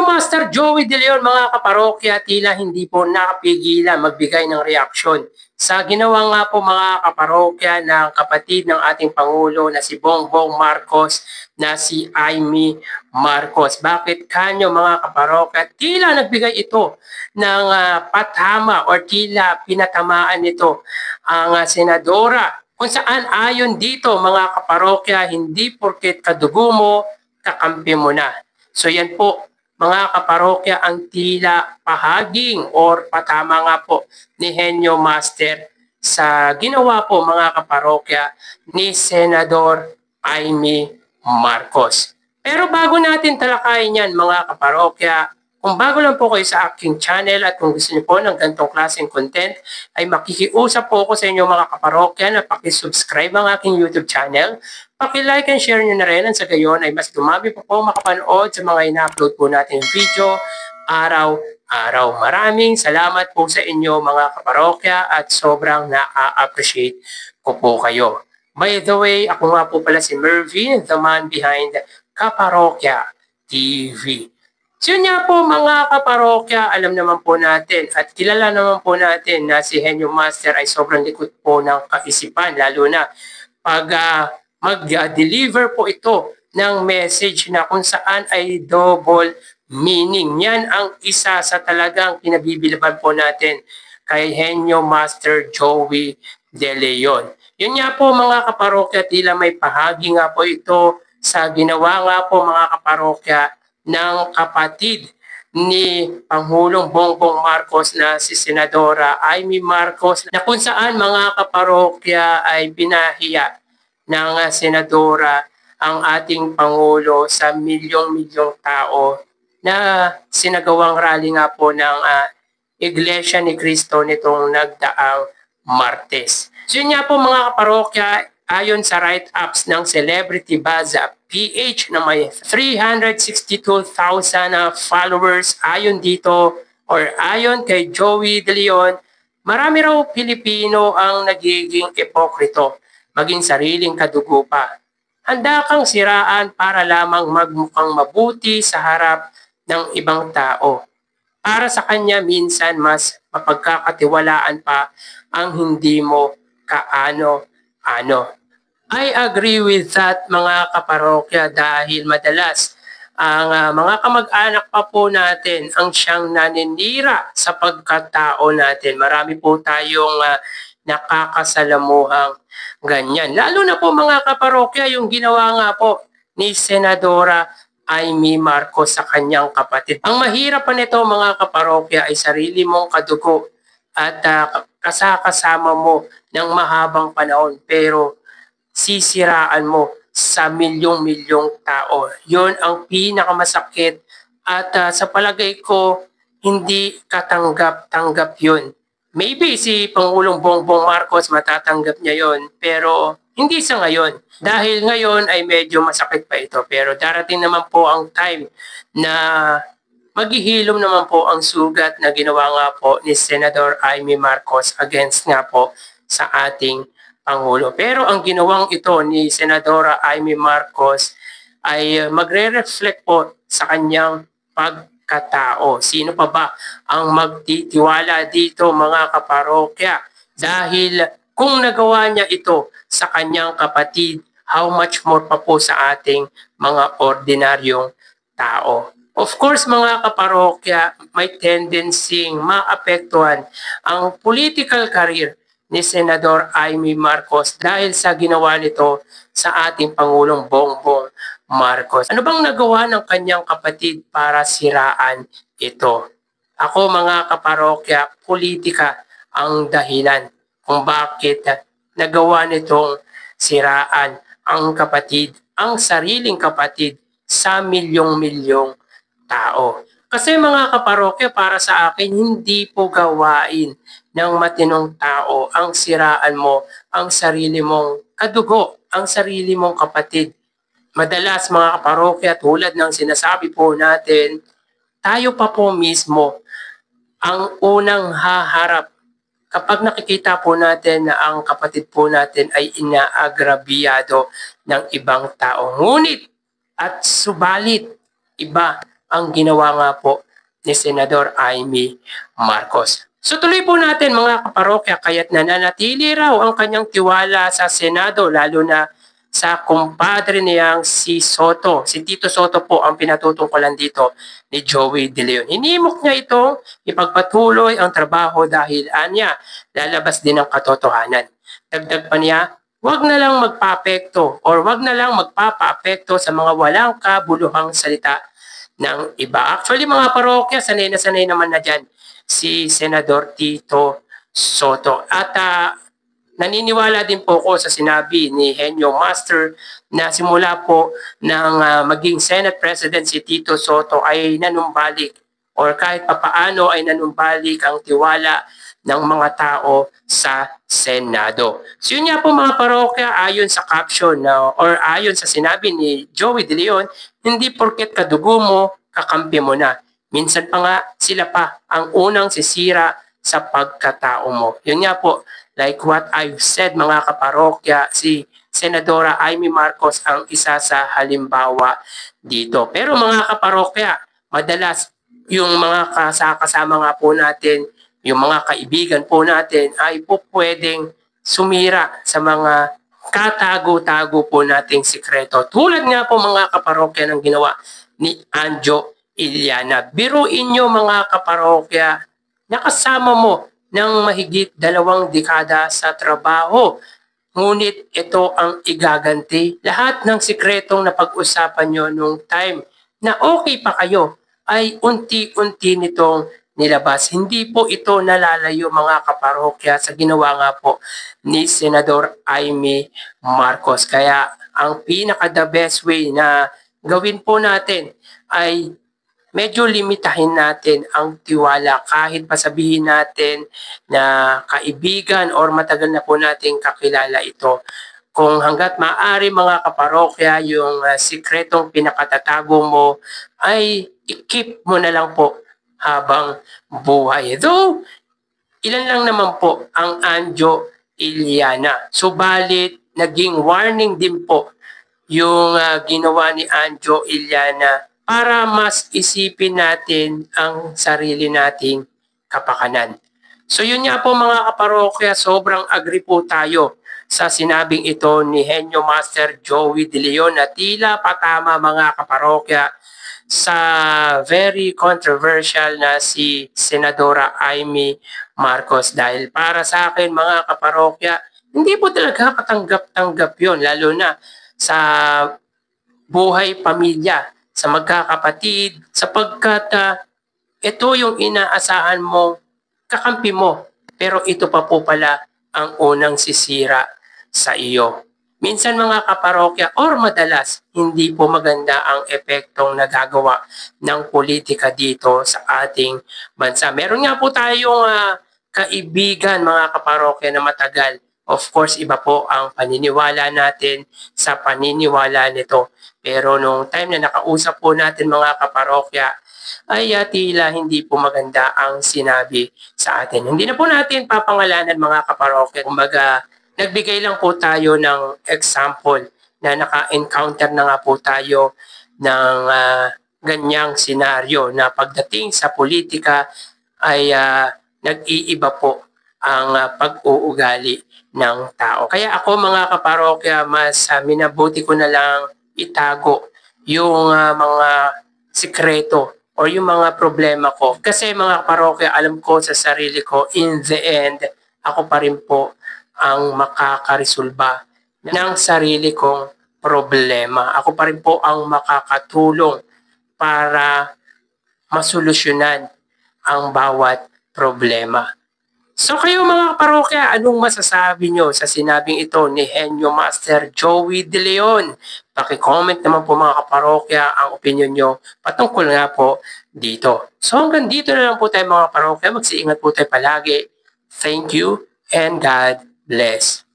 Henyo Master Joey De Leon, mga kaparokya, tila hindi po nakapigilan magbigay ng reaksyon sa ginawa nga po mga kaparokya ng kapatid ng ating Pangulo na si Bongbong Marcos na si Amy Marcos. Bakit kanyo mga kaparokya? Tila nagbigay ito ng patama or tila pinatamaan nito ang senadora. Kung saan ayon dito mga kaparokya, hindi porket kadugo mo, kakampi mo na. So yan po mga kaparokya ang tila pahaging or patama nga po ni Henyo Master sa ginawa po mga kaparokya ni Senador Amy Marcos. Pero bago natin talakayin yan mga kaparokya, kung bago lang po kayo sa aking channel at kung gusto niyo po ng ganitong klaseng content, ay makikiusap po ako sa inyo mga kaparokya na pakisubscribe ang aking YouTube channel. Paki-like and share nyo na rin at sa gayon ay mas dumami po makapanood sa mga ina-upload po natin video araw-araw. Maraming salamat po sa inyo mga kaparokya at sobrang na-appreciate ko po kayo. By the way, ako nga po pala si Mervin, the man behind Kaparokya TV. So yun nga po mga kaparokya, alam naman po natin at kilala naman po natin na si Henyo Master ay sobrang likod po ng kaisipan, lalo na pag mag-deliver po ito ng message na kung saan ay double meaning. Yan ang isa sa talagang pinabibilban po natin kay Henyo Master Joey De Leon. Yun nga po mga kaparokya, tila may pahagi nga po ito sa ginawa nga po mga kaparokya ng kapatid ni Pangulong Bongbong Marcos na si Senadora Amy Marcos, na kung saan mga kaparokya ay binahiya ng senadora ang ating Pangulo sa milyong-milyong tao na sinagawang rally nga po ng Iglesia ni Cristo nitong nagdaang Martes. So yun nga po mga kaparokya, ayon sa write-ups ng Celebrity Baza PH na may 362,000 followers, ayon dito or ayon kay Joey De Leon, marami raw Pilipino ang nagiging epokrito, maging sariling kadugo pa. Handa kang siraan para lamang magmukhang mabuti sa harap ng ibang tao. Para sa kanya minsan mas mapagkakatiwalaan pa ang hindi mo kaano-ano. I agree with that mga kaparokya dahil madalas ang mga kamag-anak pa po natin ang siyang naninira sa pagkatao natin. Marami po tayong nakakasalamuhang ganyan. Lalo na po mga kaparokya yung ginawa nga po ni Senadora Amy Marcos sa kanyang kapatid. Ang mahirap pa nito mga kaparokya ay sarili mong kadugo at kasama mo ng mahabang panahon pero sisiraan mo sa milyong-milyong tao. Yon ang pinakamasakit at sa palagay ko hindi katanggap-tanggap yun. Maybe si Pangulong Bongbong Marcos matatanggap niya yon pero hindi sa ngayon. Dahil ngayon ay medyo masakit pa ito pero darating naman po ang time na maghihilom naman po ang sugat na ginawa nga po ni Senador Amy Marcos against nga po sa ating Pangulo. Pero ang ginawang ito ni Senadora Amy Marcos ay magre-reflect po sa kanyang pagkatao. Sino pa ba ang magtitiwala dito mga kaparokya? Dahil kung nagawa niya ito sa kanyang kapatid, how much more pa po sa ating mga ordinaryong tao. Of course mga kaparokya, may tendency maapektuhan ang political career ni Senador Amy Marcos dahil sa ginawa nito sa ating Pangulong Bongbong Marcos. Ano bang nagawa ng kanyang kapatid para siraan ito? Ako mga kaparokya, politika ang dahilan kung bakit nagawa nitong siraan ang kapatid, ang sariling kapatid sa milyong-milyong tao. Kasi mga kaparokya, para sa akin, hindi po gawain ng matinong tao ang siraan mo ang sarili mong kadugo, ang sarili mong kapatid. Madalas mga kaparokya, tulad ng sinasabi po natin, tayo pa po mismo ang unang haharap kapag nakikita po natin na ang kapatid po natin ay inaagrabiyado ng ibang tao. Ngunit at subalit, iba ang ginawa nga po ni Senador Amy Marcos. So tuloy po natin mga kaparokya, kaya't nananatili raw ang kanyang tiwala sa Senado, lalo na sa kumpadre niyang si Soto. Si Tito Soto po ang pinatutungkulan dito ni Joey De Leon. Hinimok niya ito ipagpatuloy ang trabaho dahil anya lalabas din ang katotohanan. Dagdag pa niya, wag na lang magpaapekto or wag na lang magpapaapekto sa mga walang kabuluhang salita ng iba. Actually mga parokya, sanay naman na dyan si Senador Tito Soto. At naniniwala din po ako sa sinabi ni Henyo Master na simula po ng maging Senate President si Tito Soto ay nanumbalik or kahit papaano ay nanumbalik ang tiwala ng mga tao sa Senado. So yun nga po mga parokya, ayon sa caption or ayon sa sinabi ni Joey De Leon, hindi porket kadugo mo, kakampi mo na. Minsan pa nga sila pa ang unang sisira sa pagkatao mo. Yun nga po, like what I've said mga kaparokya, si Senadora Amy Marcos ang isa sa halimbawa dito. Pero mga kaparokya, madalas yung mga kasama nga po natin, yung mga kaibigan po natin ay po pwedeng sumira sa mga katago-tago po nating sikreto. Tulad nga po mga kaparokya ng ginawa ni Anjo Iliana. Biruin nyo mga kaparokya, nakasama mo ng mahigit 2 dekada sa trabaho. Ngunit ito ang igaganti. Lahat ng sikretong napag-usapan nyo nung time na okay pa kayo ay unti-unti nitong nilabas. Hindi po ito nalalayo mga kaparokya sa ginawa nga po ni Senador Amy Marcos. Kaya ang pinaka-the best way na gawin po natin ay medyo limitahin natin ang tiwala kahit pasabihin natin na kaibigan or matagal na po nating kakilala ito. Kung hanggat maaari mga kaparokya, yung sikretong pinakatatago mo ay i-keep mo na lang po habang buhay. Though, ilan lang naman po ang Anjo Iliana. Subalit, naging warning din po yung ginawa ni Anjo Iliana para mas isipin natin ang sarili nating kapakanan. So yun nga po mga kaparokya, sobrang agree po tayo sa sinabing ito ni Henyo Master Joey De Leon na tila patama mga kaparokya sa very controversial na si Senadora Amy Marcos. Dahil para sa akin mga kaparokya, hindi po talaga katanggap-tanggap yun, lalo na sa buhay pamilya, sa magkakapatid, sapagkat ito yung inaasahan mong kakampi mo, pero ito pa po pala ang unang sisira sa iyo. Minsan mga kaparokya or madalas, hindi po maganda ang epektong nagagawa ng politika dito sa ating bansa. Meron nga po tayong kaibigan mga kaparokya na matagal. Of course, iba po ang paniniwala natin sa paniniwala nito. Pero nung time na nakausap po natin mga kaparokya, ay tila hindi po maganda ang sinabi sa atin. Hindi na po natin papangalanan mga kaparokya. Kumbaga, nagbigay lang po tayo ng example na naka-encounter na nga po tayo ng ganyang senaryo na pagdating sa politika ay nag-iiba po ang pag-uugali ng tao. Kaya ako mga kaparokya, mas minabuti ko na lang itago yung mga sikreto or yung mga problema ko. Kasi mga kaparokya, alam ko sa sarili ko, in the end, ako pa rin po ang makakaresolba ng sarili kong problema. Ako pa rin po ang makakatulong para masolusyonan ang bawat problema. So kayo mga kaparokya, anong masasabi nyo sa sinabing ito ni Henyo Master Joey De Leon? Paki-comment naman po mga kaparokya ang opinion nyo patungkol nga po dito. So hanggang dito na lang po tayo mga kaparokya. Magsiingat po tayo palagi. Thank you and God bless.